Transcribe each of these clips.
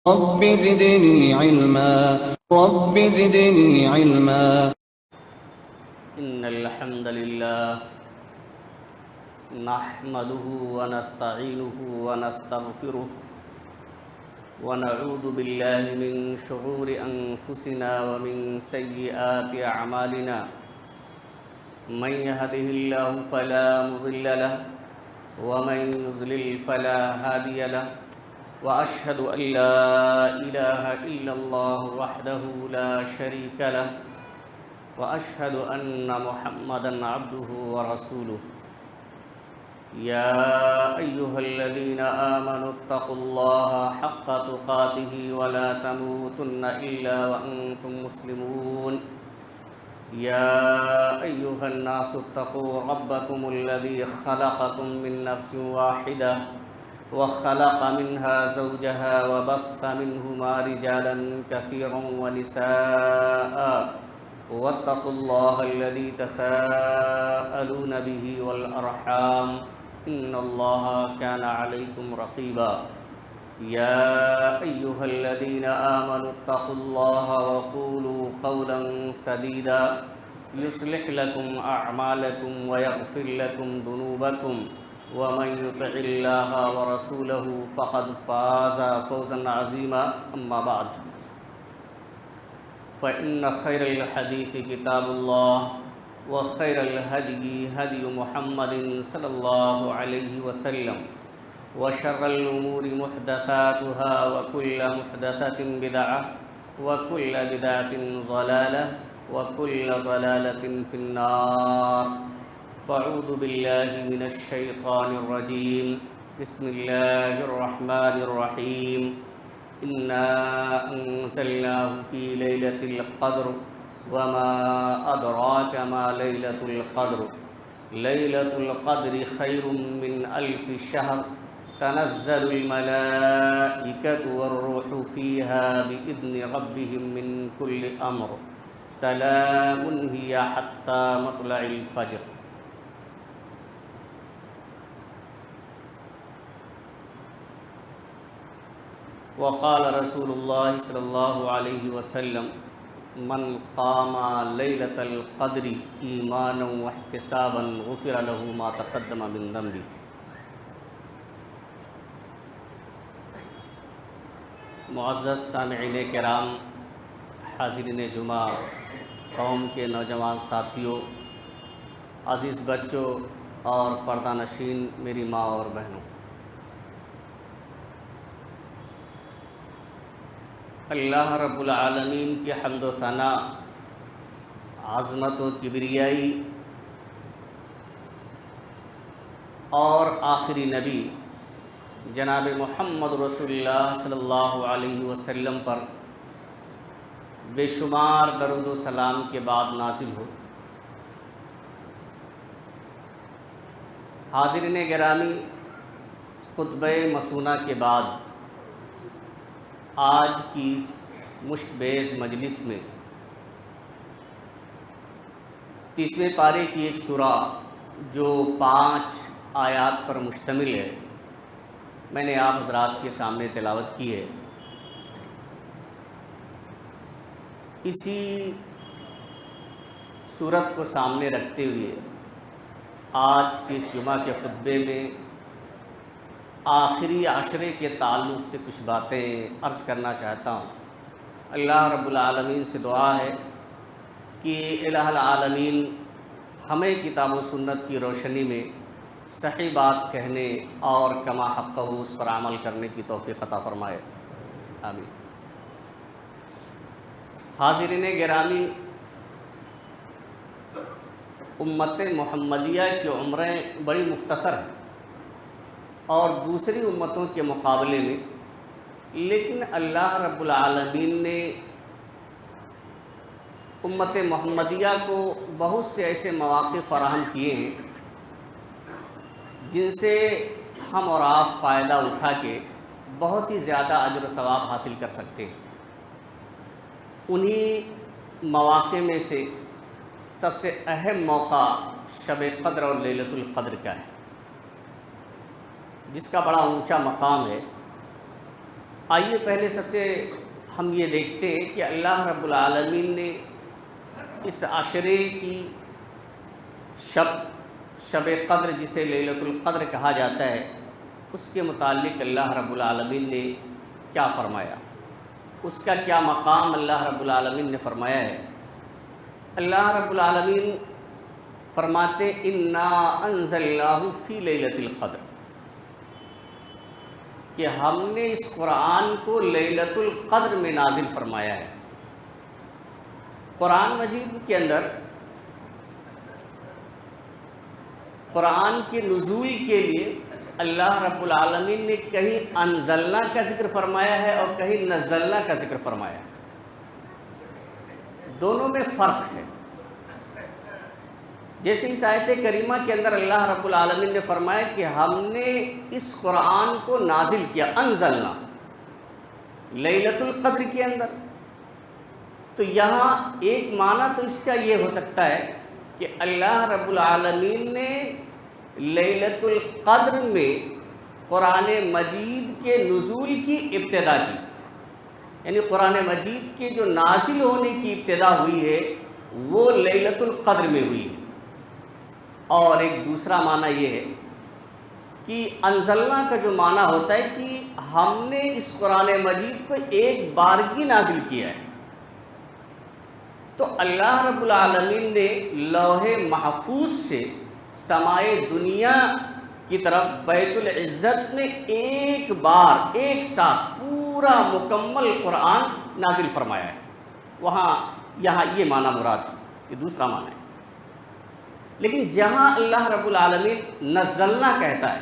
رب زدني علما رب زدني علما. إن الحمد لله نحمده ونستعينه ونستغفره ونعوذ بالله من شرور أنفسنا ومن سيئات أعمالنا. من يهده الله فلا مضل له ومن يضلل فلا هادي له، وأشهد أن لا إله إلا الله وحده لا شريك له، وأشهد أن محمدًا عبده ورسوله. يا أيها الذين آمنوا اتقوا الله حق تقاته ولا تموتن إلا وأنتم مسلمون. يا أيها الناس اتقوا ربكم الذي خلقكم من نفس واحدة وخلق منها زوجها وبث منهما رجالا كثيرا ونساء، واتقوا الله الذي تساءلون به والأرحام إن الله كان عليكم رقيبا. يا أيها الذين آمنوا اتقوا الله وقولوا قولا سديدا يصلح لكم أعمالكم ويغفر لكم ذنوبكم، ومن يطع الله ورسوله فقد فاز فوزا عظيما. أما بعد، فإن خير الحديث كتاب الله، وخير الهدي هدي محمد صلى الله عليه وسلم، وشر الأمور محدثاتها، وكل محدثة بدعة، وكل بدعة ضلالة، وكل ضلالة في النار. فأعوذ بالله من الشيطان الرجيم. بسم الله الرحمن الرحيم. إنا أنزلناه في ليلة القدر وما أدراك ما ليلة القدر. ليلة القدر خير من ألف شهر. تنزل الملائكة والروح فيها بإذن ربهم من كل أمر. سلام هي حتى مطلع الفجر. وقال رسول الله صلى الله عليه وسلم: من قام ليلة القدر إيمانا واحتسابا غفر له ما تقدم من ذنبه. معزز سامعین کرام، حاضرین جمعہ، قوم کے نوجوان ساتھیوں، عزیز بچوں اور پردہ نشین میری ماں اور بہنوں، اللہ رب العالمین کی حمد و ثنا، عظمت و کبریائی اور آخری نبی جناب محمد رسول اللہ صلی اللہ علیہ وسلم پر بے شمار درود و سلام کے بعد نازل ہو۔ حاضرین گرامی، خطبہ مسونہ کے بعد آج کی اس مشکبیز مجلس میں 30ویں پارے کی ایک سورہ جو 5 آیات پر مشتمل ہے، میں نے آپ حضرات کے سامنے تلاوت کی ہے۔ اسی سورت کو سامنے رکھتے ہوئے آج کے اس جمعہ کے خطبے میں آخری عشرے کے تعلق سے کچھ باتیں عرض کرنا چاہتا ہوں۔ اللہ رب العالمین سے دعا ہے کہ الہ العالمین ہمیں کتاب و سنت کی روشنی میں صحیح بات کہنے اور کما حقہ اس پر عمل کرنے کی توفیق عطا فرمائے، آمین۔ حاضرین گرامی، امت محمدیہ کی عمریں بڑی مختصر ہیں اور دوسری امتوں کے مقابلے میں، لیکن اللہ رب العالمین نے امت محمدیہ کو بہت سے ایسے مواقع فراہم کیے ہیں جن سے ہم اور آپ فائدہ اٹھا کے بہت ہی زیادہ اجر و ثواب حاصل کر سکتے ہیں۔ انہی مواقع میں سے سب سے اہم موقع شب قدر اور لیلۃ القدر کا ہے، جس کا بڑا اونچا مقام ہے۔ آئیے پہلے سب سے ہم یہ دیکھتے ہیں کہ اللہ رب العالمین نے اس عشرے کی شب قدر، جسے لیلۃ القدر کہا جاتا ہے، اس کے متعلق اللہ رب العالمین نے کیا فرمایا، اس کا کیا مقام اللہ رب العالمین نے فرمایا ہے۔ اللہ رب العالمین فرماتے انا انزلناہ فی لیلۃ القدر، کہ ہم نے اس قرآن کو لیلۃ القدر میں نازل فرمایا ہے۔ قرآن مجید کے اندر قرآن کے نزول کے لیے اللہ رب العالمین نے کہیں انزلنا کا ذکر فرمایا ہے اور کہیں نزلنا کا ذکر فرمایا ہے، دونوں میں فرق ہے۔ جیسے اس آیت کریمہ کے اندر اللہ رب العالمین نے فرمایا کہ ہم نے اس قرآن کو نازل کیا، انزلنا لیلۃ القدر کے اندر، تو یہاں ایک معنی تو اس کا یہ ہو سکتا ہے کہ اللہ رب العالمین نے لیلۃ القدر میں قرآن مجید کے نزول کی ابتدا کی، یعنی قرآن مجید کے جو نازل ہونے کی ابتدا ہوئی ہے وہ لیلۃ القدر میں ہوئی ہے۔ اور ایک دوسرا معنی یہ ہے کہ انزلنا کا جو معنی ہوتا ہے کہ ہم نے اس قرآن مجید کو ایک بارگی نازل کیا ہے۔ تو اللہ رب العالمین نے لوح محفوظ سے سمائے دنیا کی طرف بیت العزت میں ایک بار ایک ساتھ پورا مکمل قرآن نازل فرمایا ہے۔ یہاں یہ معنی مراد ہے، یہ دوسرا معنی ہے۔ لیکن جہاں اللہ رب العالمین نزلنا کہتا ہے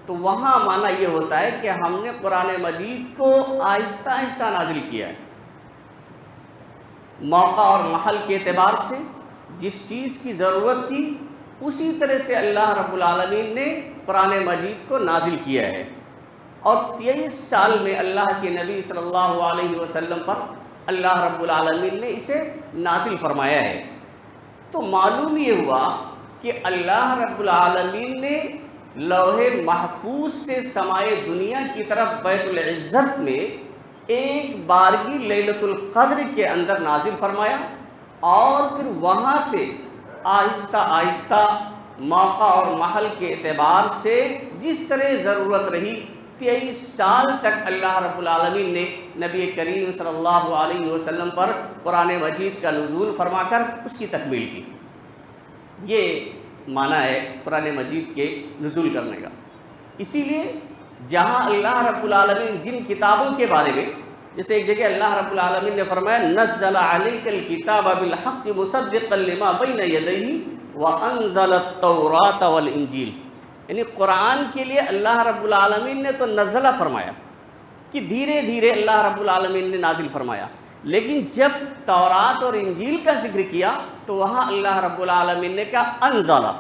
تو وہاں معنی یہ ہوتا ہے کہ ہم نے قرآن مجید کو آہستہ آہستہ نازل کیا ہے، موقع اور محل کے اعتبار سے جس چیز کی ضرورت تھی اسی طرح سے اللہ رب العالمین نے قرآن مجید کو نازل کیا ہے۔ اور 23 سال میں اللہ کے نبی صلی اللہ علیہ وسلم پر اللہ رب العالمین نے اسے نازل فرمایا ہے۔ تو معلوم یہ ہوا کہ اللہ رب العالمین نے لوح محفوظ سے سمائے دنیا کی طرف بیت العزت میں ایک بارگی لیلۃ القدر کے اندر نازل فرمایا، اور پھر وہاں سے آہستہ آہستہ موقع اور محل کے اعتبار سے جس طرح ضرورت رہی 23 سال تک اللہ رب العالمین نے نبی کریم صلی اللہ علیہ وسلم پر قرآن مجید کا نزول فرما کر اس کی تکمیل کی۔ یہ معنی ہے قرآن مجید کے نزول کرنے کا۔ اسی لیے جہاں اللہ رب العالمین جن کتابوں کے بارے میں، جیسے ایک جگہ اللہ رب العالمین نے فرمایا نزل علیک الکتاب بالحق مصدقا لما بین یدیہ وانزل التوراۃ والانجیل، یعنی قرآن کے لیے اللہ رب العالمین نے تو نزلہ فرمایا کہ دھیرے دھیرے اللہ رب العالمین نے نازل فرمایا، لیکن جب تورات اور انجیل کا ذکر کیا تو وہاں اللہ رب العالمین نے کہا انزلہ،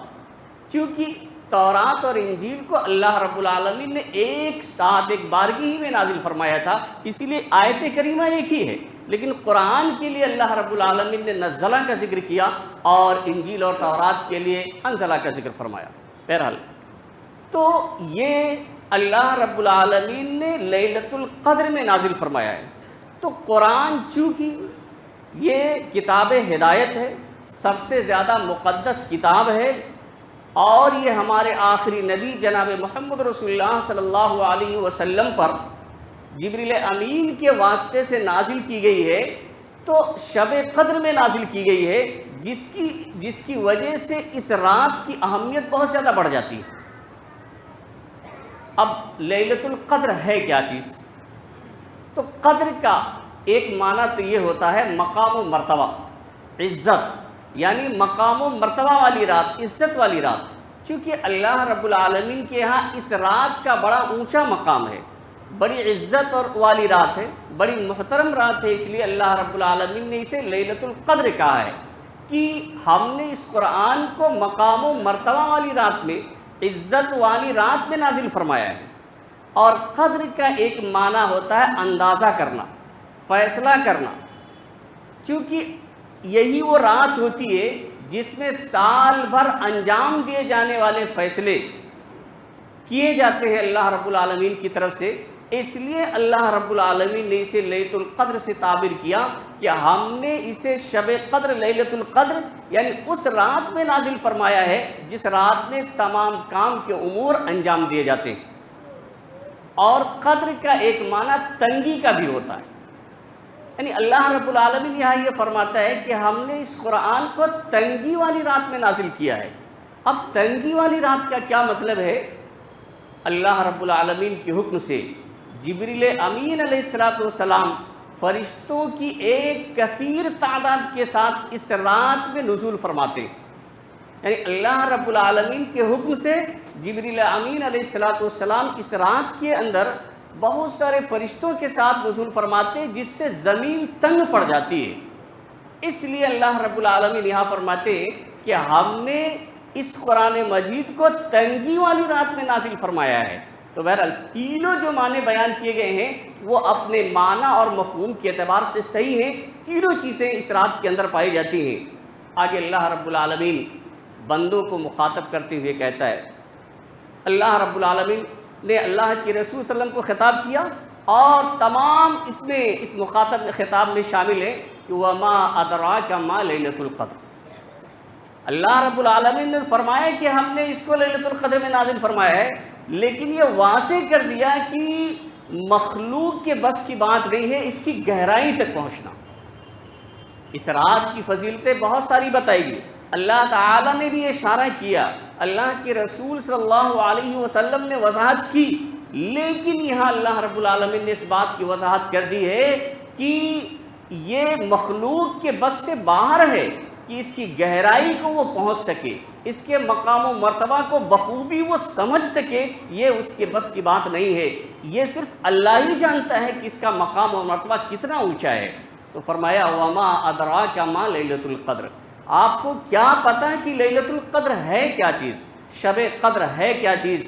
چونکہ تورات اور انجیل کو اللہ رب العالمین نے ایک ساتھ ایک بارگی ہی میں نازل فرمایا تھا، اسی لیے آیت کریمہ ایک ہی ہے، لیکن قرآن کے لیے اللہ رب العالمین نے نزلہ کا ذکر کیا اور انجیل اور تورات کے لیے انزلہ کا ذکر فرمایا۔ بہرحال تو یہ اللہ رب العالمین نے لیلۃ القدر میں نازل فرمایا ہے۔ تو قرآن چونکہ یہ کتاب ہدایت ہے، سب سے زیادہ مقدس کتاب ہے، اور یہ ہمارے آخری نبی جناب محمد رسول اللہ صلی اللہ علیہ وسلم پر جبریل امین کے واسطے سے نازل کی گئی ہے، تو شب قدر میں نازل کی گئی ہے، جس کی وجہ سے اس رات کی اہمیت بہت زیادہ بڑھ جاتی ہے۔ اب لیلۃ القدر ہے کیا چیز؟ تو قدر کا ایک معنی تو یہ ہوتا ہے مقام و مرتبہ، عزت، یعنی مقام و مرتبہ والی رات، عزت والی رات۔ چونکہ اللہ رب العالمین کے ہاں اس رات کا بڑا اونچا مقام ہے، بڑی عزت اور والی رات ہے، بڑی محترم رات ہے، اس لیے اللہ رب العالمین نے اسے لیلۃ القدر کہا ہے کہ ہم نے اس قرآن کو مقام و مرتبہ والی رات میں، عزت والی رات میں نازل فرمایا ہے۔ اور قدر کا ایک معنی ہوتا ہے اندازہ کرنا، فیصلہ کرنا، چونکہ یہی وہ رات ہوتی ہے جس میں سال بھر انجام دیے جانے والے فیصلے کیے جاتے ہیں اللہ رب العالمین کی طرف سے، اس لیے اللہ رب العالمین نے اسے لیلۃ القدر سے تعبیر کیا کہ ہم نے اسے شب قدر لیلۃ القدر یعنی اس رات میں نازل فرمایا ہے جس رات میں تمام کام کے امور انجام دیے جاتے ہیں۔ اور قدر کا ایک معنی تنگی کا بھی ہوتا ہے، یعنی اللہ رب العالمین یہاں یہ فرماتا ہے کہ ہم نے اس قرآن کو تنگی والی رات میں نازل کیا ہے۔ اب تنگی والی رات کا کیا مطلب ہے؟ اللہ رب العالمین کے حکم سے جبریل امین علیہ السلام فرشتوں کی ایک کثیر تعداد کے ساتھ اس رات میں نزول فرماتے ہیں، یعنی اللہ رب العالمین کے حکم سے جبریل امین علیہ السلام اس رات کے اندر بہت سارے فرشتوں کے ساتھ نزول فرماتے ہیں، جس سے زمین تنگ پڑ جاتی ہے۔ اس لیے اللہ رب العالمین یہاں فرماتے ہیں کہ ہم نے اس قرآن مجید کو تنگی والی رات میں نازل فرمایا ہے۔ تو بہرحال تینوں جو معنی بیان کیے گئے ہیں وہ اپنے معنی اور مفہوم کے اعتبار سے صحیح ہیں، تینوں چیزیں اس رات کے اندر پائی جاتی ہیں۔ آگے اللہ رب العالمین بندوں کو مخاطب کرتے ہوئے کہتا ہے، اللہ رب العالمین نے اللہ کے رسول صلی اللہ علیہ وسلم کو خطاب کیا اور تمام اس مخاطب خطاب میں شامل ہے کہ وَمَا أَدْرَاكَ مَا لَيْلَةُ الْقَدْرِ۔ اللہ رب العالمین نے فرمایا کہ ہم نے اس کو لیلۃ القدر میں نازل فرمایا ہے، لیکن یہ واضح کر دیا کہ مخلوق کے بس کی بات نہیں ہے اس کی گہرائی تک پہنچنا۔ اس رات کی فضیلتیں بہت ساری بتائی گئی، اللہ تعالیٰ نے بھی اشارہ کیا، اللہ کے رسول صلی اللہ علیہ وسلم نے وضاحت کی، لیکن یہاں اللہ رب العالمین نے اس بات کی وضاحت کر دی ہے کہ یہ مخلوق کے بس سے باہر ہے کہ اس کی گہرائی کو وہ پہنچ سکے، اس کے مقام و مرتبہ کو بخوبی وہ سمجھ سکے، یہ اس کے بس کی بات نہیں ہے، یہ صرف اللہ ہی جانتا ہے کہ اس کا مقام و مرتبہ کتنا اونچا ہے۔ تو فرمایا وَمَا أَدْرَاكَ مَا لَيْلَةُ الْقَدْرِ، آپ کو کیا پتہ کہ لیلۃ القدر ہے کیا چیز، شب قدر ہے کیا چیز؟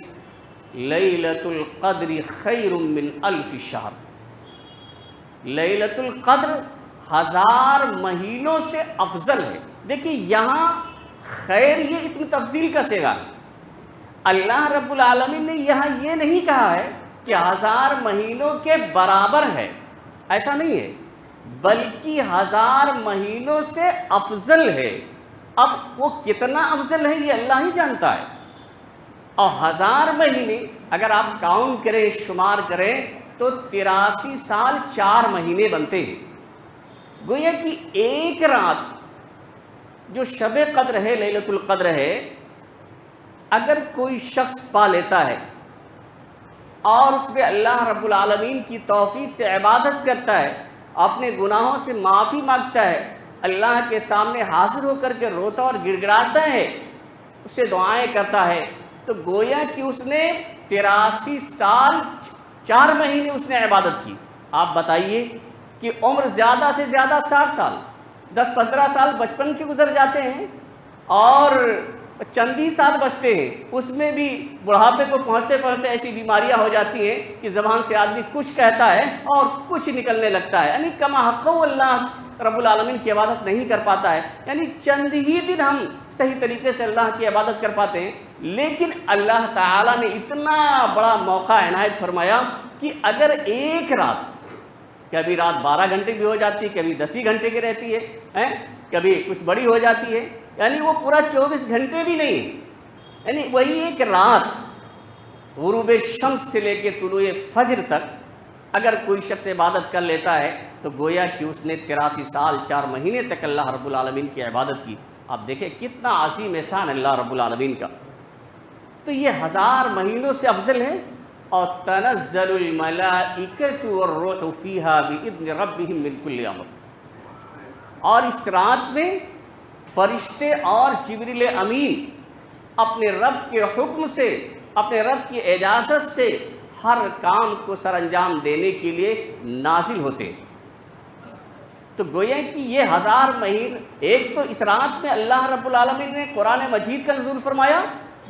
لیلۃ القدر خیر من الف شہر، لیلۃ القدر 1000 مہینوں سے افضل ہے۔ دیکھیے یہاں خیر یہ اسم تفضیل کا صیغہ ہے، اللہ رب العالمین نے یہاں یہ نہیں کہا ہے کہ 1000 مہینوں کے برابر ہے، ایسا نہیں ہے، بلکہ 1000 مہینوں سے افضل ہے۔ اب وہ کتنا افضل ہے یہ اللہ ہی جانتا ہے، اور 1000 مہینے اگر آپ کاؤنٹ کریں، شمار کریں تو 83 سال 4 مہینے بنتے ہیں۔ گویا کہ ایک رات جو شب قدر ہے، لیلۃ القدر ہے، اگر کوئی شخص پا لیتا ہے اور اس پہ اللہ رب العالمین کی توفیق سے عبادت کرتا ہے، اپنے گناہوں سے معافی مانگتا ہے، اللہ کے سامنے حاضر ہو کر کے روتا اور گڑ گڑاتا ہے، اسے دعائیں کرتا ہے، تو گویا کہ اس نے 83 سال 4 مہینے اس نے عبادت کی۔ آپ بتائیے کہ عمر زیادہ سے زیادہ 60 سال، 10-15 سال بچپن کے گزر جاتے ہیں اور چند ہی سال بچتے ہیں، اس میں بھی بڑھاپے کو پہنچتے پہنچتے ایسی بیماریاں ہو جاتی ہیں کہ زبان سے آدمی کچھ کہتا ہے اور کچھ نکلنے لگتا ہے، یعنی کما حق اللہ رب العالمین کی عبادت نہیں کر پاتا ہے، یعنی چند ہی دن ہم صحیح طریقے سے اللہ کی عبادت کر پاتے ہیں۔ لیکن اللہ تعالیٰ نے اتنا بڑا موقع عنایت فرمایا کہ اگر ایک رات، کبھی رات 12 گھنٹے بھی ہو جاتی ہے، کبھی 10 ہی گھنٹے کی رہتی ہے، کبھی کچھ بڑی ہو جاتی ہے، یعنی وہ پورا 24 گھنٹے بھی نہیں، یعنی وہی ایک رات غروب شمس سے لے کے طلوع فجر تک اگر کوئی شخص عبادت کر لیتا ہے تو گویا کہ اس نے 83 سال 4 مہینے تک اللہ رب العالمین کی عبادت کی۔ آپ دیکھیں کتنا عظیم احسان اللہ رب العالمین کا۔ تو یہ 1000 مہینوں سے افضل ہے، اور تنزل الملائکۃ والروح فیہا باذن ربہم من کل امر، اور اس رات میں فرشتے اور جبریل امین اپنے رب کے حکم سے، اپنے رب کی اجازت سے ہر کام کو سر انجام دینے کے لیے نازل ہوتے ہیں۔ تو گویا کہ یہ 1000 مہینے، ایک تو اس رات میں اللہ رب العالمین نے قرآن مجید کا نزول فرمایا،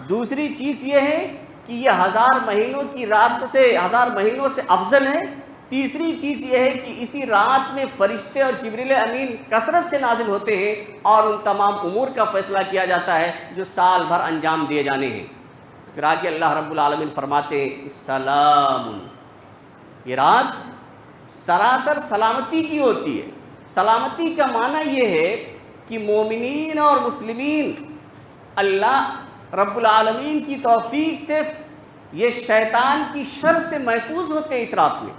دوسری چیز یہ ہے کہ یہ 1000 مہینوں کی رات سے 1000 مہینوں سے افضل ہے، تیسری چیز یہ ہے کہ اسی رات میں فرشتے اور جبریل امین کثرت سے نازل ہوتے ہیں اور ان تمام امور کا فیصلہ کیا جاتا ہے جو سال بھر انجام دیے جانے ہیں۔ پھر آگے اللہ رب العالمین فرماتے ہیں سلام، یہ رات سراسر سلامتی کی ہوتی ہے۔ سلامتی کا معنی یہ ہے کہ مومنین اور مسلمین اللہ رب العالمین کی توفیق سے یہ شیطان کی شر سے محفوظ ہوتے ہیں اس رات میں،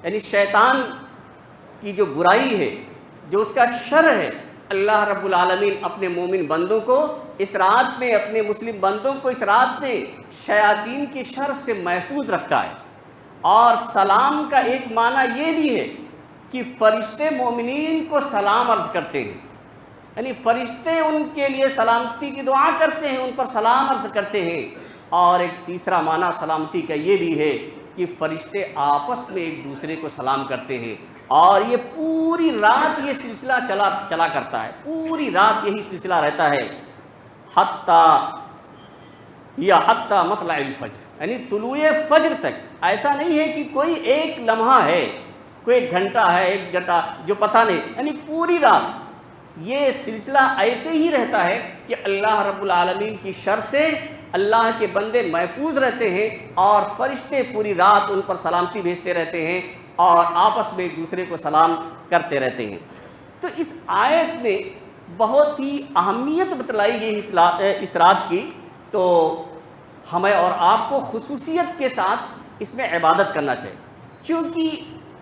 یعنی شیطان کی جو برائی ہے، جو اس کا شر ہے، اللہ رب العالمین اپنے مومن بندوں کو اس رات میں، اپنے مسلم بندوں کو اس رات میں شیاطین کی شر سے محفوظ رکھتا ہے۔ اور سلام کا ایک معنی یہ بھی ہے کہ فرشتے مومنین کو سلام عرض کرتے ہیں، یعنی فرشتے ان کے لیے سلامتی کی دعا کرتے ہیں، ان پر سلام عرض کرتے ہیں۔ اور ایک تیسرا معنی سلامتی کا یہ بھی ہے کہ فرشتے آپس میں ایک دوسرے کو سلام کرتے ہیں۔ اور یہ پوری رات یہ سلسلہ چلا کرتا ہے، پوری رات یہی سلسلہ رہتا ہے، حتی مطلع الفجر، یعنی طلوع فجر تک۔ ایسا نہیں ہے کہ کوئی ایک لمحہ ہے، کوئی ایک گھنٹہ ہے، ایک گھنٹہ جو پتہ نہیں، یعنی پوری رات یہ سلسلہ ایسے ہی رہتا ہے کہ اللہ رب العالمین کی شر سے اللہ کے بندے محفوظ رہتے ہیں، اور فرشتے پوری رات ان پر سلامتی بھیجتے رہتے ہیں اور آپس میں ایک دوسرے کو سلام کرتے رہتے ہیں۔ تو اس آیت میں بہت ہی اہمیت بتلائی گئی اس رات کی، تو ہمیں اور آپ کو خصوصیت کے ساتھ اس میں عبادت کرنا چاہیے، چونکہ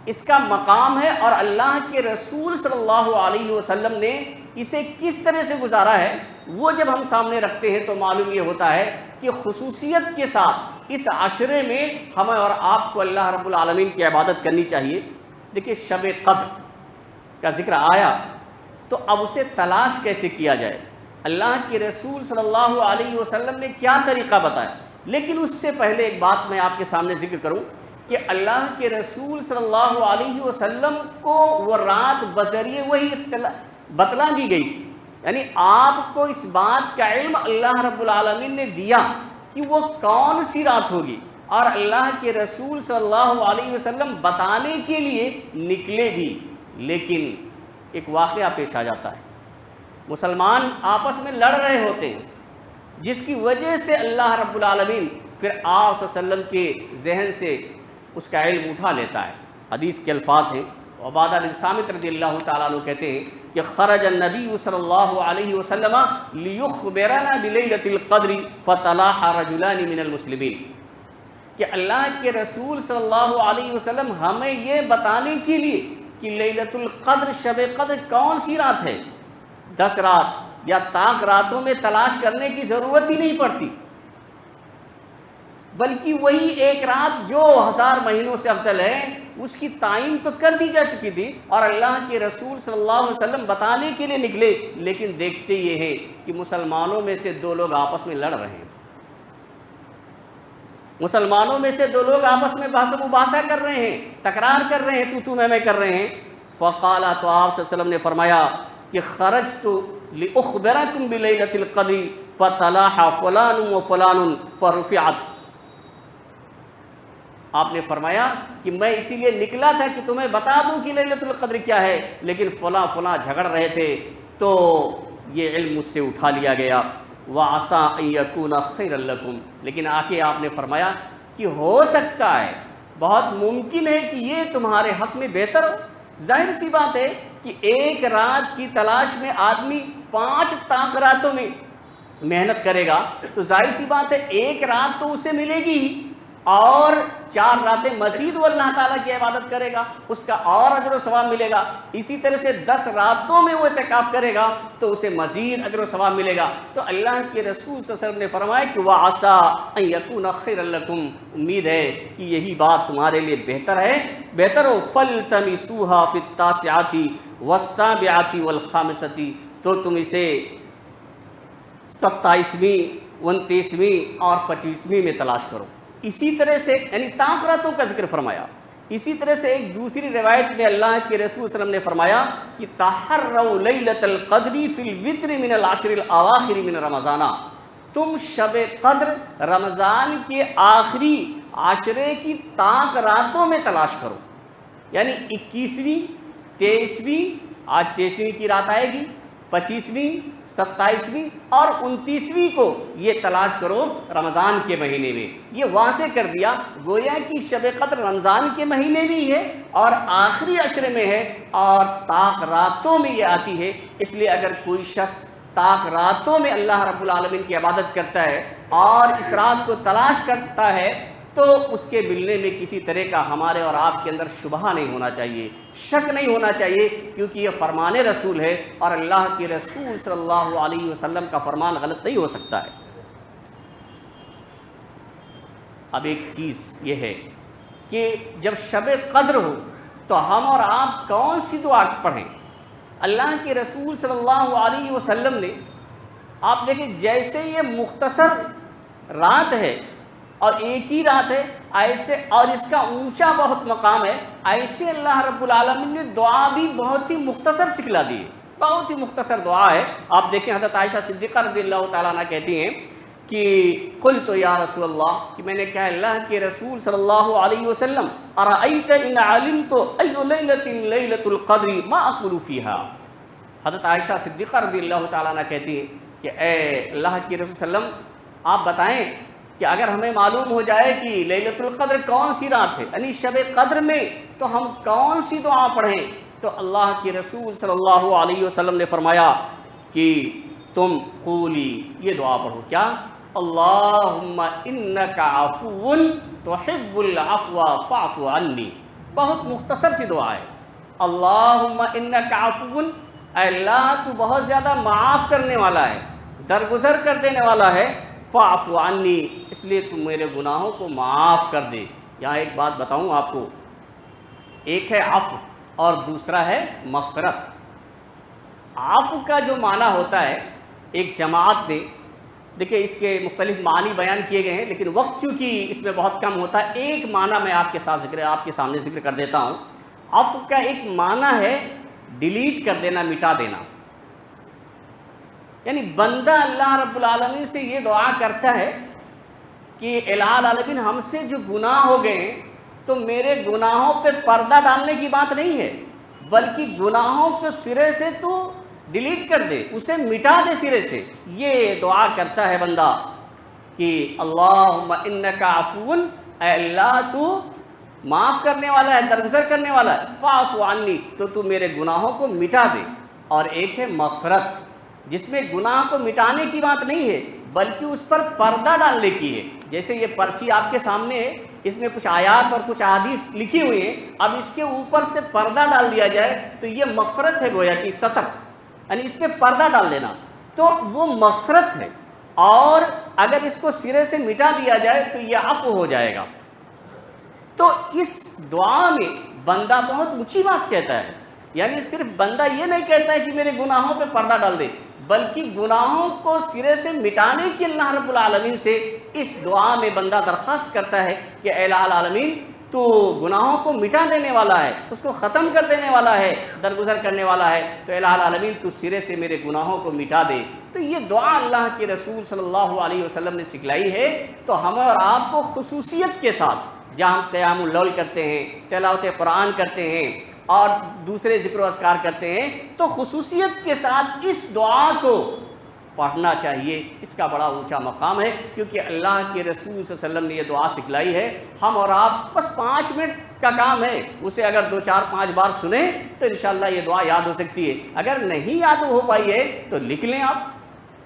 اس کا مقام ہے، اور اللہ کے رسول صلی اللہ علیہ وسلم نے اسے کس طرح سے گزارا ہے وہ جب ہم سامنے رکھتے ہیں تو معلوم یہ ہوتا ہے کہ خصوصیت کے ساتھ اس عشرے میں ہمیں اور آپ کو اللہ رب العالمین کی عبادت کرنی چاہیے۔ دیکھیے شب قدر کا ذکر آیا تو اب اسے تلاش کیسے کیا جائے، اللہ کے رسول صلی اللہ علیہ وسلم نے کیا طریقہ بتایا۔ لیکن اس سے پہلے ایک بات میں آپ کے سامنے ذکر کروں کہ اللہ کے رسول صلی اللہ علیہ وسلم کو وہ رات بذریعہ وہی بتلا دی گئی تھی، یعنی آپ کو اس بات کا علم اللہ رب العالمین نے دیا کہ وہ کون سی رات ہوگی، اور اللہ کے رسول صلی اللہ علیہ وسلم بتانے کے لیے نکلے بھی۔ لیکن ایک واقعہ پیش آ جاتا ہے، مسلمان آپس میں لڑ رہے ہوتے ہیں، جس کی وجہ سے اللہ رب العالمین پھر آپ صلی اللہ علیہ وسلم کے ذہن سے اس کا علم اٹھا لیتا ہے۔ حدیث کے الفاظ ہیں، عبادہ بن صامت رضی اللہ تعالیٰ عنہ کہتے ہیں کہ خرج النبی صلی اللہ علیہ وسلم لیخبرنا بلیلۃ القدر فتلاحى رجلان من المسلمین، کہ اللہ کے رسول صلی اللہ علیہ وسلم ہمیں یہ بتانے کے لیے کہ لیلۃ القدر شب قدر کون سی رات ہے، 10 رات یا طاق راتوں میں تلاش کرنے کی ضرورت ہی نہیں پڑتی، بلکہ وہی ایک رات جو 1000 مہینوں سے افضل ہے اس کی تعین تو کر دی جا چکی تھی، اور اللہ کے رسول صلی اللہ علیہ وسلم بتانے کے لیے نکلے۔ لیکن دیکھتے یہ ہے کہ مسلمانوں میں سے 2 لوگ آپس میں لڑ رہے ہیں، مسلمانوں میں سے 2 لوگ آپس میں بحث و مباحثہ کر رہے ہیں، تکرار کر رہے ہیں، تو میں کر رہے ہیں۔ فقال، تو آپ صلی اللہ علیہ وسلم نے فرمایا کہ خرجت لأخبرکم بلیلۃ القدر فتلاحى فلان وفلان فرفعت، آپ نے فرمایا کہ میں اسی لیے نکلا تھا کہ تمہیں بتا دوں کہ لیلۃ القدر کیا ہے، لیکن فلاں جھگڑ رہے تھے تو یہ علم مجھ سے اٹھا لیا گیا۔ وَعَسَىٰ أَن يَكُونَ خَيْرًا لَكُمْ، لیکن آکے آپ نے فرمایا کہ ہو سکتا ہے، بہت ممکن ہے کہ یہ تمہارے حق میں بہتر ہو۔ ظاہر سی بات ہے کہ ایک رات کی تلاش میں آدمی 5 طاق راتوں میں محنت کرے گا تو ظاہر سی بات ہے ایک رات تو اسے ملے گی ہی، اور 4 راتیں مزید وہ اللہ تعالیٰ کی عبادت کرے گا، اس کا اور اجر و ثواب ملے گا۔ اسی طرح سے 10 راتوں میں وہ اعتکاف کرے گا تو اسے مزید اجر و ثواب ملے گا۔ تو اللہ کے رسول صلی اللہ علیہ وسلم نے فرمایا کہ وَعَسَىٰ أَن يَكُونَ خَيْرًا لَكُمْ، امید ہے کہ یہی بات تمہارے لیے بہتر ہو۔ فَالْتَمِسُوهَا فِي التَّاسِعَةِ وَالسَّابِعَةِ وَالْخَامِسَةِ، تو تم اسے 27ویں، 29ویں اور 25ویں میں تلاش کرو۔ اسی طرح سے یعنی طاق راتوں کا ذکر فرمایا۔ اسی طرح سے ایک دوسری روایت میں اللہ کے رسول صلی اللہ علیہ وسلم نے فرمایا کہ تحروا لیلۃ القدر فی الوتر من العشر الاواخر من رمضان، تم شب قدر رمضان کے آخری عشرے کی طاق راتوں میں تلاش کرو، یعنی 21ویں، 23ویں، آج 23ویں کی رات آئے گی، 25ویں 27ویں اور 29ویں کو یہ تلاش کرو رمضان کے مہینے میں۔ یہ واضح کر دیا گویا کہ شب قدر رمضان کے مہینے بھی ہے اور آخری عشرے میں ہے اور طاق راتوں میں یہ آتی ہے۔ اس لیے اگر کوئی شخص طاق راتوں میں اللہ رب العالمین کی عبادت کرتا ہے اور اس رات کو تلاش کرتا ہے تو اس کے ملنے میں کسی طرح کا ہمارے اور آپ کے اندر شبہ نہیں ہونا چاہیے، شک نہیں ہونا چاہیے، کیونکہ یہ فرمان رسول ہے اور اللہ کے رسول صلی اللہ علیہ وسلم کا فرمان غلط نہیں ہو سکتا ہے۔ اب ایک چیز یہ ہے کہ جب شب قدر ہو تو ہم اور آپ کون سی دعا پڑھیں؟ اللہ کے رسول صلی اللہ علیہ وسلم نے، آپ دیکھیں جیسے یہ مختصر رات ہے اور ایک ہی رات ہے ایسے، اور اس کا اونچا بہت مقام ہے، ایسے اللہ رب العالمین نے دعا بھی بہت ہی مختصر سکھلا دی ہے، بہت ہی مختصر دعا ہے۔ آپ دیکھیں حضرت عائشہ صدیقہ رضی اللہ تعالیٰ عنہ کہتی ہیں کہ قلت یا رسول اللہ، کہ میں نے کہا اللہ کے رسول صلی اللہ علیہ وسلم ارأیت ان علمت ای لیلۃ لیلۃ القدر ما اقول فیہا۔ حضرت عائشہ صدیقہ رضی اللہ تعالیٰ عنہ کہتی ہیں کہ اے اللہ کے رسول صلی اللہ علیہ وسلم آپ بتائیں کہ اگر ہمیں معلوم ہو جائے کہ لیلۃ القدر کون سی رات ہے، یعنی شب قدر میں، تو ہم کون سی دعا پڑھیں؟ تو اللہ کے رسول صلی اللہ علیہ وسلم نے فرمایا کہ تم قولی، یہ دعا پڑھو، کیا؟ اللہم انک عفو تحب العفو فاعف عنی۔ بہت مختصر سی دعا ہے، اللہم انک عفو، اے اللہ تو بہت زیادہ معاف کرنے والا ہے، درگزر کر دینے والا ہے، فاعف عنی، اس لیے تم میرے گناہوں کو معاف کر دے۔ یہاں ایک بات بتاؤں آپ کو، ایک ہے عفو اور دوسرا ہے مغفرت۔ عفو کا جو معنی ہوتا ہے، ایک جماعت نے، دیکھیں اس کے مختلف معنی بیان کیے گئے ہیں لیکن وقت چونکہ اس میں بہت کم ہوتا ہے، ایک معنی میں آپ کے سامنے ذکر کر دیتا ہوں۔ عفو کا ایک معنی ہے ڈیلیٹ کر دینا، مٹا دینا، یعنی بندہ اللہ رب العالمین سے یہ دعا کرتا ہے کہ الہ العالمین ہم سے جو گناہ ہو گئے ہیں تو میرے گناہوں پہ پردہ ڈالنے کی بات نہیں ہے، بلکہ گناہوں کو سرے سے تو ڈیلیٹ کر دے، اسے مٹا دے سرے سے۔ یہ دعا کرتا ہے بندہ کہ اللہم انک عفو، اے اللہ تو معاف کرنے والا ہے، درگزر کرنے والا ہے، فاعف عنی، تو میرے گناہوں کو مٹا دے۔ اور ایک ہے مغفرت، جس میں گناہ کو مٹانے کی بات نہیں ہے بلکہ اس پر پردہ ڈالنے کی ہے۔ جیسے یہ پرچی آپ کے سامنے ہے، اس میں کچھ آیات اور کچھ احادیث لکھی ہوئی ہیں، اب اس کے اوپر سے پردہ ڈال دیا جائے تو یہ مغفرت ہے، گویا کہ سطر، یعنی اس پہ پردہ ڈال دینا، تو وہ مغفرت ہے۔ اور اگر اس کو سرے سے مٹا دیا جائے تو یہ عفو ہو جائے گا۔ تو اس دعا میں بندہ بہت اونچی بات کہتا ہے، یعنی صرف بندہ یہ نہیں کہتا ہے کہ میرے گناہوں پہ پردہ ڈال دے، بلکہ گناہوں کو سرے سے مٹانے کی اللہ رب العالمین سے اس دعا میں بندہ درخواست کرتا ہے کہ اے الہ العالمین تو گناہوں کو مٹا دینے والا ہے، اس کو ختم کر دینے والا ہے، درگزر کرنے والا ہے، تو الہ العالمین تو سرے سے میرے گناہوں کو مٹا دے۔ تو یہ دعا اللہ کے رسول صلی اللہ علیہ وسلم نے سکھلائی ہے، تو ہمیں اور آپ کو خصوصیت کے ساتھ جہاں ہم قیام اللیل کرتے ہیں، تلاوت قرآن کرتے ہیں اور دوسرے ذکر و اذکار کرتے ہیں، تو خصوصیت کے ساتھ اس دعا کو پڑھنا چاہیے۔ اس کا بڑا اونچا مقام ہے، کیونکہ اللہ کے رسول صلی اللہ علیہ وسلم نے یہ دعا سکھلائی ہے۔ ہم اور آپ بس 5 منٹ کا کام ہے، اسے اگر 2 4 5 بار سنیں تو انشاءاللہ یہ دعا یاد ہو سکتی ہے۔ اگر نہیں یاد ہو پائی ہے تو لکھ لیں، آپ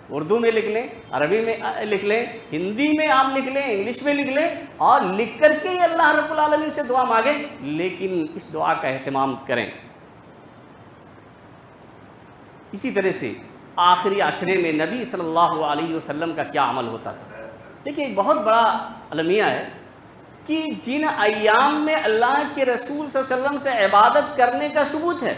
اردو میں لکھ لیں، عربی میں لکھ لیں، ہندی میں آپ لکھ لیں، انگلش میں لکھ لیں، اور لکھ کر کے اللہ رب العالمین سے دعا مانگیں، لیکن اس دعا کا اہتمام کریں۔ اسی طرح سے آخری عشرے میں نبی صلی اللہ علیہ وسلم کا کیا عمل ہوتا تھا؟ دیکھیں ایک بہت بڑا المیہ ہے کہ جن ایام میں اللہ کے رسول صلی اللہ علیہ وسلم سے عبادت کرنے کا ثبوت ہے،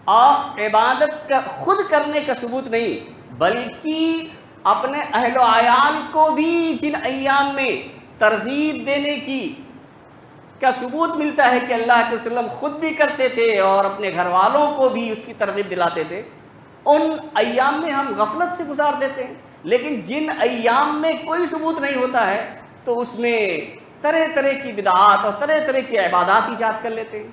اور عبادت کا خود کرنے کا ثبوت نہیں بلکہ اپنے اہل و عیال کو بھی جن ایام میں ترغیب دینے کی کا ثبوت ملتا ہے کہ اللہ کے وسلم خود بھی کرتے تھے اور اپنے گھر والوں کو بھی اس کی ترغیب دلاتے تھے، ان ایام میں ہم غفلت سے گزار دیتے ہیں۔ لیکن جن ایام میں کوئی ثبوت نہیں ہوتا ہے تو اس میں طرح طرح کی بدعات اور طرح طرح کی عبادات ایجاد کر لیتے ہیں۔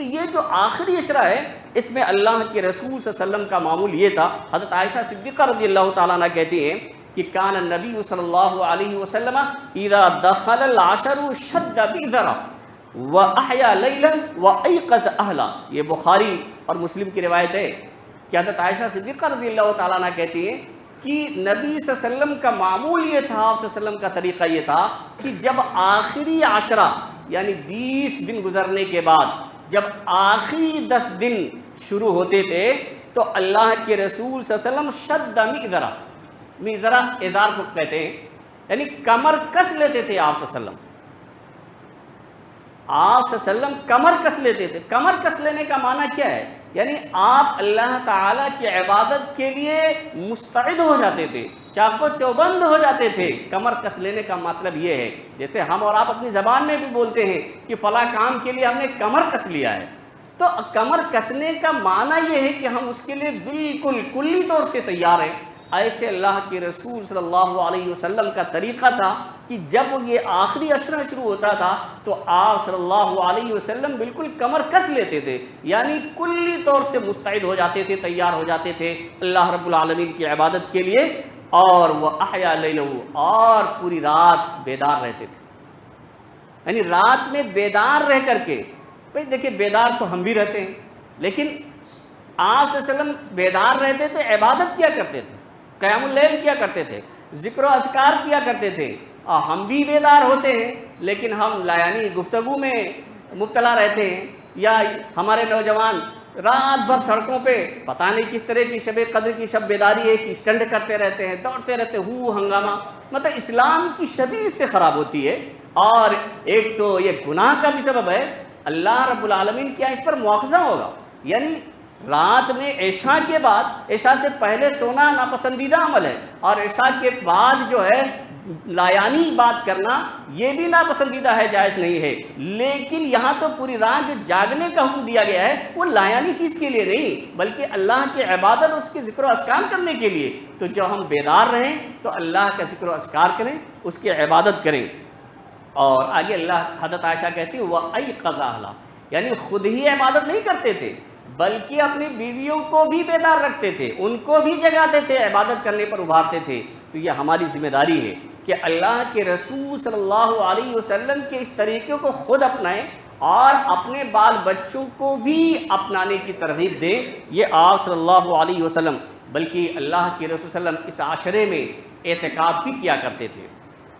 تو یہ جو آخری عشرہ ہے اس میں اللہ کے رسول صلی اللہ علیہ وسلم کا معمول یہ تھا. حضرت عائشہ صدیقہ رضی اللہ تعالیٰ عنہ کہتی ہیں کہ کان النبی صلی اللہ علیہ وسلم اذا دخل العشر شد بذرہ واحیا لیلا وایقظ اہلا. یہ بخاری اور مسلم کی روایت ہے کہ حضرت عائشہ صدیقہ رضی اللہ تعالیٰ عنہ کہتی ہیں کہ نبی صلی اللہ علیہ وسلم کا معمول یہ تھا, آپ صلی اللہ علیہ وسلم کا طریقہ یہ تھا کہ جب آخری عشرہ یعنی 20 دن گزرنے کے بعد جب آخری 10 دن شروع ہوتے تھے تو اللہ کے رسول صلی اللہ علیہ وسلم شد میذرہ, میذرہ ازار کو کہتے ہیں, یعنی کمر کس لیتے تھے آپ صلی اللہ علیہ وسلم. آپ صلی اللہ علیہ وسلم کمر کس لیتے تھے. کمر کس لینے کا معنی کیا ہے؟ یعنی آپ اللہ تعالیٰ کی عبادت کے لیے مستعد ہو جاتے تھے, چاق و چوبند ہو جاتے تھے. کمر کس لینے کا مطلب یہ ہے جیسے ہم اور آپ اپنی زبان میں بھی بولتے ہیں کہ فلاں کام کے لیے ہم نے کمر کس لیا ہے. تو کمر کسنے کا معنی یہ ہے کہ ہم اس کے لیے بالکل کلی طور سے تیار ہیں. ایسے اللہ کے رسول صلی اللہ علیہ وسلم کا طریقہ تھا کہ جب یہ آخری عشرہ شروع ہوتا تھا تو آپ صلی اللہ علیہ وسلم بالکل کمر کس لیتے تھے, یعنی کلی طور سے مستعد ہو جاتے تھے, تیار ہو جاتے تھے اللہ رب العالمین کی عبادت کے لیے. اور وہ احیا لیلہ, اور پوری رات بیدار رہتے تھے. یعنی رات میں بیدار رہ کر کے, بھائی دیکھیں بیدار تو ہم بھی رہتے ہیں لیکن آپ صلی اللہ علیہ وسلم بیدار رہتے تھے, عبادت کیا کرتے تھے, قیام اللیل کیا کرتے تھے, ذکر و اذکار کیا کرتے تھے. ہم بھی بیدار ہوتے ہیں لیکن ہم یعنی گفتگو میں مبتلا رہتے ہیں, یا ہمارے نوجوان رات بھر سڑکوں پہ پتہ نہیں کس طرح کی شب قدر کی شب بیداری ہے کہ اسٹنٹ کرتے رہتے ہیں, دوڑتے رہتے ہو ہنگامہ. مطلب اسلام کی شبیہ سے خراب ہوتی ہے. اور ایک تو یہ گناہ کا بھی سبب ہے, اللہ رب العالمین کیا اس پر مواخذہ ہوگا. یعنی رات میں عشاء کے بعد, عشاء سے پہلے سونا ناپسندیدہ عمل ہے, اور عشاء کے بعد جو ہے لایانی بات کرنا یہ بھی ناپسندیدہ ہے, جائز نہیں ہے. لیکن یہاں تو پوری رات جو جاگنے کا حکم دیا گیا ہے وہ لایانی چیز کے لیے نہیں بلکہ اللہ کی عبادت, اس کے ذکر و اذکار کرنے کے لیے. تو جب ہم بیدار رہیں تو اللہ کا ذکر و اذکار کریں, اس کی عبادت کریں. اور آگے اللہ حضرت عائشہ کہتی ہے وَأَيْقَظَ أَهْلَهَا, یعنی خود ہی عبادت نہیں کرتے تھے بلکہ اپنی بیویوں کو بھی بیدار رکھتے تھے, ان کو بھی جگاتے تھے, عبادت کرنے پر ابھارتے تھے. تو یہ ہماری ذمہ داری ہے کہ اللہ کے رسول صلی اللہ علیہ وسلم کے اس طریقے کو خود اپنائیں اور اپنے بال بچوں کو بھی اپنانے کی ترغیب دیں. یہ آپ صلی اللہ علیہ وسلم بلکہ اللہ کے رسول صلی اللہ علیہ وسلم اس عاشرے میں اعتکاف بھی کیا کرتے تھے.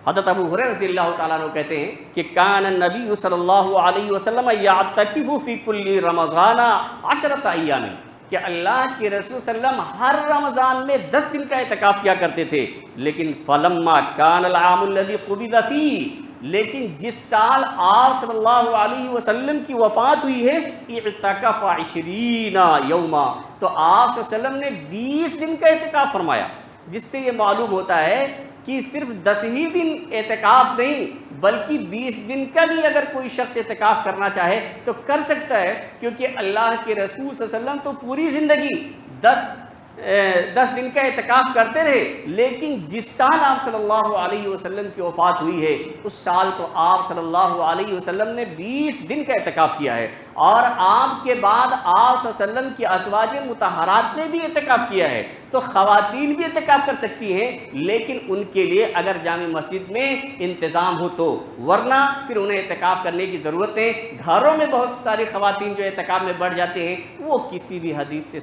حضرت ابو ہریرہ رضی اللہ تعالیٰ عنہ کہتے ہیں کہ کان النبی صلی اللہ علیہ وسلم یعتکف فی کل رمضان 10 ایام, کہ اللہ کے رسول صلی اللہ علیہ وسلم ہر رمضان میں 10 دن کا اعتکاف کیا کرتے تھے. لیکن فلما کان العام الذی قبض فیہ, لیکن جس سال آپ صلی اللہ علیہ وسلم کی وفات ہوئی ہے اعتکف 20 یوما, تو آپ صلی اللہ علیہ وسلم نے 20 دن کا اعتکاف فرمایا. جس سے یہ معلوم ہوتا ہے کہ صرف 10 ہی دن اعتکاف نہیں بلکہ 20 دن کا بھی اگر کوئی شخص اعتکاف کرنا چاہے تو کر سکتا ہے, کیونکہ اللہ کے رسول صلی اللہ علیہ وسلم تو پوری زندگی 10 دن کا اعتکاف کرتے رہے. لیکن جس سال آپ صلی اللہ علیہ وسلم کی وفات ہوئی ہے اس سال تو آپ صلی اللہ علیہ وسلم نے 20 دن کا اعتکاف کیا ہے. اور آپ کے بعد آپ صلی اللہ علیہ وسلم کی ازواج مطہرات نے بھی اعتکاف کیا ہے. تو خواتین بھی اعتکاف کر سکتی ہیں لیکن ان کے لیے اگر جامع مسجد میں انتظام ہو تو, ورنہ پھر انہیں اعتکاف کرنے کی ضرورت ہے. گھروں میں بہت ساری خواتین جو اعتکاف میں بڑھ جاتے ہیں وہ کسی بھی حدیث سے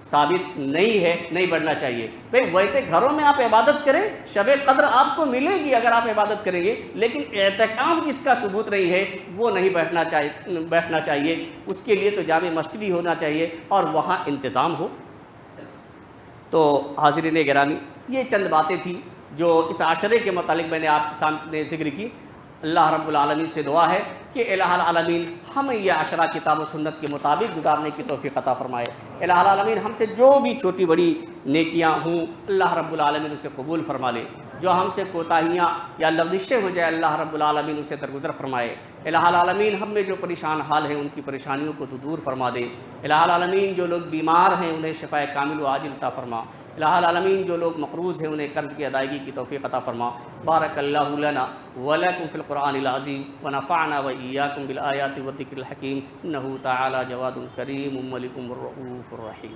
ثابت نہیں ہے, نہیں بڑھنا چاہیے. بھائی ویسے گھروں میں آپ عبادت کریں, شب قدر آپ کو ملے گی اگر آپ عبادت کریں گے, لیکن اعتکاف جس کا ثبوت نہیں ہے وہ نہیں بیٹھنا چاہیے. اس کے لیے تو جامع مسجد ہی ہونا چاہیے اور وہاں انتظام ہو. تو حاضرین گرامی, یہ چند باتیں تھیں جو اس عاشرے کے متعلق میں نے آپ کے سامنے ذکر کی. اللہ رب العالمین سے دعا ہے کہ الہ العالمین ہمیں یہ عشرہ کتاب و سنت کے مطابق گزارنے کی توفیق عطا فرمائے. الہ العالمین ہم سے جو بھی چھوٹی بڑی نیکیاں ہوں اللہ رب العالمین اسے قبول فرما لے. جو ہم سے کوتاہیاں یا لغزشیں ہو جائے اللہ رب العالمین اسے درگزر فرمائے. الہ العالمین ہم میں جو پریشان حال ہیں ان کی پریشانیوں کو تو دور فرما دے. الہ العالمین جو لوگ بیمار ہیں انہیں شفاء کامل و عاجل عطا فرما. الہ العالمین جو لوگ مقروض ہیں انہیں قرض کی ادائیگی کی توفیق عطا فرما۔ بارک اللہ لنا ولکم فی القرآن العظیم ونفعنا وإیاکم بالآیات والذکر الحکیم انہ تعالی جواد کریم ملک الرؤوف الرحیم۔